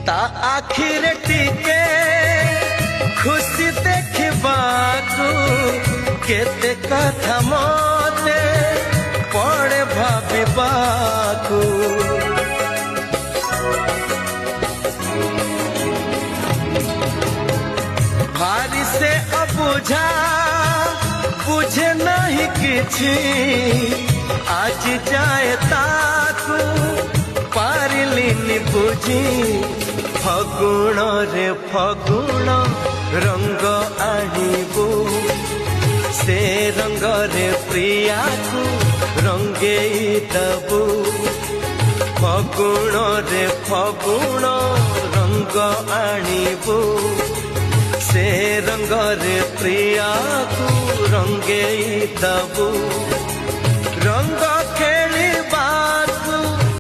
ता आखिर टिके खुशी देखबाकू केते कथा मते पड़े भाबिबाकू भारी से अबुझा बुझे नहीं किछि आज जाए ताकू पारिलिनी बुझी फगुण रे फगुण रंग आनिबू से रंग रे प्रिया को रंगे दबू फगुण रे फगुण रंग आनिबू से रंग रे प्रिया को रंगे दबू रंग